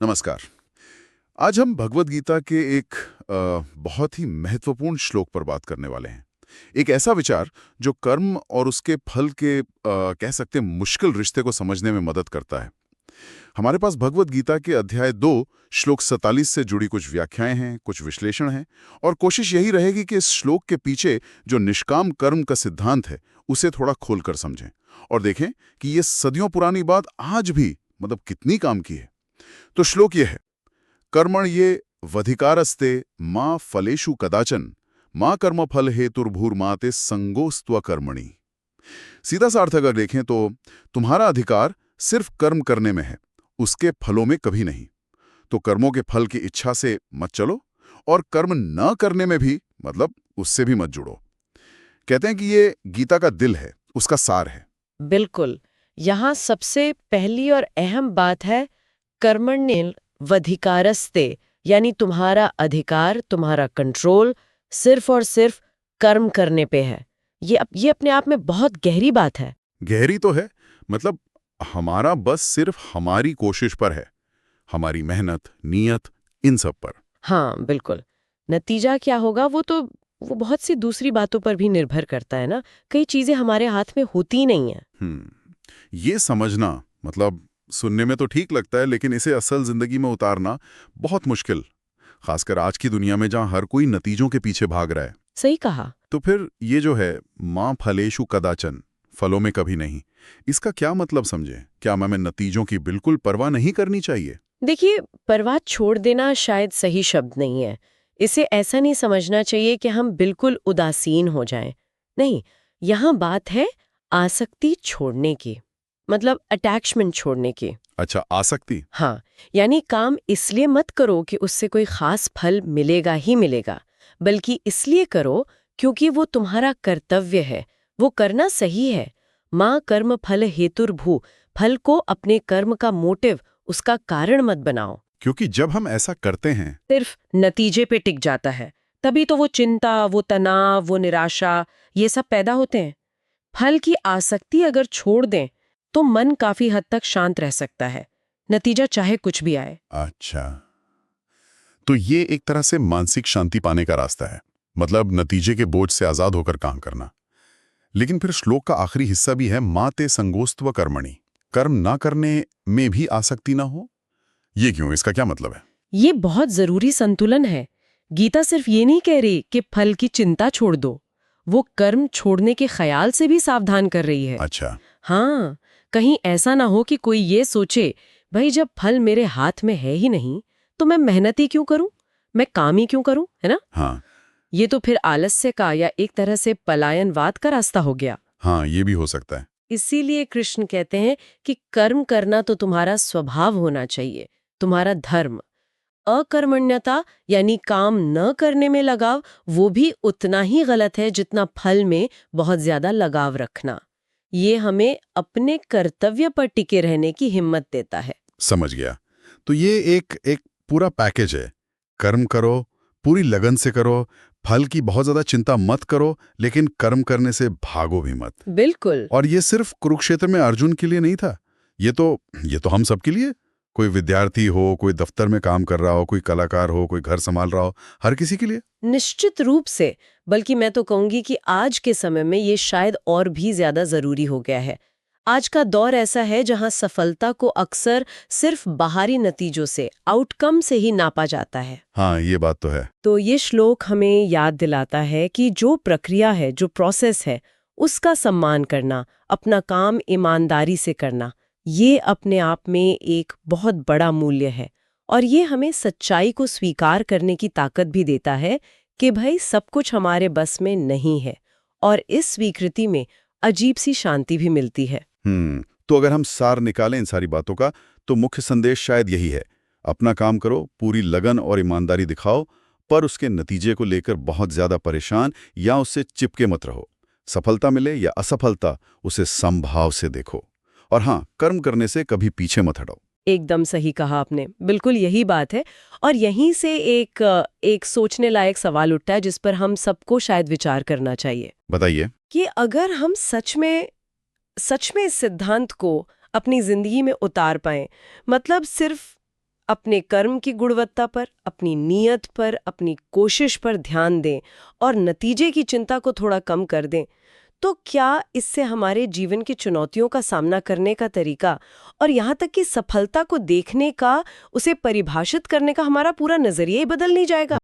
नमस्कार। आज हम भगवद गीता के एक बहुत ही महत्वपूर्ण श्लोक पर बात करने वाले हैं। एक ऐसा विचार जो कर्म और उसके फल के कह सकते हैं मुश्किल रिश्ते को समझने में मदद करता है। हमारे पास भगवद गीता के अध्याय 2 श्लोक 47 से जुड़ी कुछ व्याख्याएं हैं, कुछ विश्लेषण हैं और कोशिश यही रहेगी कि इस श्लोक के पीछे जो निष्काम कर्म का सिद्धांत है उसे थोड़ा खोलकर समझें और देखें कि ये सदियों पुरानी बात आज भी मतलब कितनी काम की है। तो श्लोक ये है, कर्मण ये वधिकारस्ते मां फलेषु कदाचन मां कर्मफल हेतुर्भूर्माते संगोस्त्व कर्मणि। सीधा सा अर्थ अगर देखें तो तुम्हारा अधिकार सिर्फ कर्म करने में है, उसके फलों में कभी नहीं। तो कर्मों के फल की इच्छा से मत चलो और कर्म न करने में भी मतलब उससे भी मत जुड़ो। कहते हैं कि ये गीता का दिल है, उसका सार है। बिल्कुल। यहाँ सबसे पहली और अहम बात है कर्मण्येन वधिकारस्ते, यानी तुम्हारा अधिकार, तुम्हारा कंट्रोल सिर्फ और सिर्फ कर्म करने पे है। ये अपने आप में बहुत गहरी बात है। गहरी तो है, मतलब हमारा बस सिर्फ हमारी कोशिश पर है, हमारी मेहनत, नीयत, इन सब पर। हाँ, बिल्कुल। नतीजा क्या होगा वो बहुत सी दूसरी बातों पर भी निर्भर करता है ना। कई चीजें हमारे हाथ में होती नहीं है। ये समझना मतलब सुनने में तो ठीक लगता है, लेकिन इसे असल जिंदगी में उतारना बहुत मुश्किल, खासकर आज की दुनिया में जहां हर कोई नतीजों के पीछे भाग रहा है। सही कहा। तो फिर ये जो है मां फलेषु कदाचन, फलों में कभी नहीं, इसका क्या मतलब समझें? क्या हमें नतीजों की बिल्कुल परवाह नहीं करनी चाहिए? देखिए, परवाह छोड़ देना शायद सही शब्द नहीं है। इसे ऐसा नहीं समझना चाहिए कि हम बिल्कुल उदासीन हो जाएं। नहीं, यहाँ बात है आसक्ति छोड़ने की, मतलब अटैचमेंट छोड़ने की। अच्छा, आसक्ति। हाँ, यानी काम इसलिए मत करो कि उससे कोई खास फल मिलेगा ही मिलेगा, बल्कि इसलिए करो क्योंकि वो तुम्हारा कर्तव्य है, वो करना सही है। माँ कर्म फल हेतुर्भू, फल को अपने कर्म का मोटिव, उसका कारण मत बनाओ। क्योंकि जब हम ऐसा करते हैं सिर्फ नतीजे पे टिक जाता है, तभी तो वो चिंता, वो तनाव, वो निराशा, ये सब पैदा होते हैं। फल की आसक्ति अगर छोड़ दें, तो मन काफी हद तक शांत रह सकता है, नतीजा चाहे कुछ भी आए। अच्छा, तो ये एक तरह से मानसिक शांति पाने का रास्ता है, मतलब नतीजे के बोझ से आजाद होकर काम करना। लेकिन फिर श्लोक का आखिरी हिस्सा भी है, मां ते संगोस्त्व कर्मणि, कर्म ना करने में भी आसक्ति ना हो। ये क्यों? इसका क्या मतलब है? ये बहुत जरूरी संतुलन है। गीता सिर्फ ये नहीं कह रही कि फल की चिंता छोड़ दो, वो कर्म छोड़ने के ख्याल से भी सावधान कर रही है। अच्छा। हाँ, कहीं ऐसा ना हो कि कोई ये सोचे, भाई जब फल मेरे हाथ में है ही नहीं, तो मैं मेहनत ही क्यों करूं, मैं काम ही क्यों करूं, है ना? हाँ। ये तो फिर आलस्य का या एक तरह से पलायनवाद का रास्ता हो गया। हाँ, ये भी हो सकता है। इसीलिए कृष्ण कहते हैं कि कर्म करना तो तुम्हारा स्वभाव होना चाहिए, तुम्हारा धर्म। अकर्मण्यता यानी काम न करने में लगाव, वो भी उतना ही गलत है जितना फल में बहुत ज्यादा लगाव रखना। ये हमें अपने कर्तव्य पर टिके रहने की हिम्मत देता है। समझ गया। तो ये एक एक पूरा पैकेज है। कर्म करो, पूरी लगन से करो, फल की बहुत ज्यादा चिंता मत करो, लेकिन कर्म करने से भागो भी मत। बिल्कुल। और ये सिर्फ कुरुक्षेत्र में अर्जुन के लिए नहीं था, ये तो हम सबके लिए। कोई विद्यार्थी हो, कोई दफ्तर में काम कर रहा हो, कोई कलाकार हो, कोई घर संभाल रहा हो, हर किसी के लिए। निश्चित रूप से। बल्कि मैं तो कहूंगी कि आज के समय में ये शायद और भी ज्यादा जरूरी हो गया है। आज का दौर ऐसा है जहां सफलता को अक्सर सिर्फ बाहरी नतीजों से, आउटकम से ही नापा जाता है। हाँ, ये बात तो है। तो ये श्लोक हमें याद दिलाता है कि जो प्रक्रिया है, जो प्रोसेस है, उसका सम्मान करना, अपना काम ईमानदारी से करना, ये अपने आप में एक बहुत बड़ा मूल्य है। और ये हमें सच्चाई को स्वीकार करने की ताकत भी देता है कि भाई सब कुछ हमारे बस में नहीं है। और इस स्वीकृति में अजीब सी शांति भी मिलती है। तो अगर हम सार निकालें इन सारी बातों का, तो मुख्य संदेश शायद यही है, अपना काम करो, पूरी लगन और ईमानदारी दिखाओ, पर उसके नतीजे को लेकर बहुत ज्यादा परेशान या उससे चिपके मत रहो। सफलता मिले या असफलता, उसे समभाव से देखो। और हाँ, कर्म करने से कभी पीछे मत हटो। एकदम सही कहा आपने, बिल्कुल यही बात है। और यहीं से एक सोचने लायक सवाल उठता है जिस पर हम सबको शायद विचार करना चाहिए बताइए। कि अगर हम सच में इस सिद्धांत को अपनी जिंदगी में उतार पाएं, मतलब सिर्फ अपने कर्म की गुणवत्ता पर, अपनी नीयत पर, अपनी कोशिश पर ध्यान दें और नतीजे की चिंता को थोड़ा कम कर दें, तो क्या इससे हमारे जीवन की चुनौतियों का सामना करने का तरीका और यहाँ तक कि सफलता को देखने का, उसे परिभाषित करने का हमारा पूरा नजरिया ही बदल नहीं जाएगा?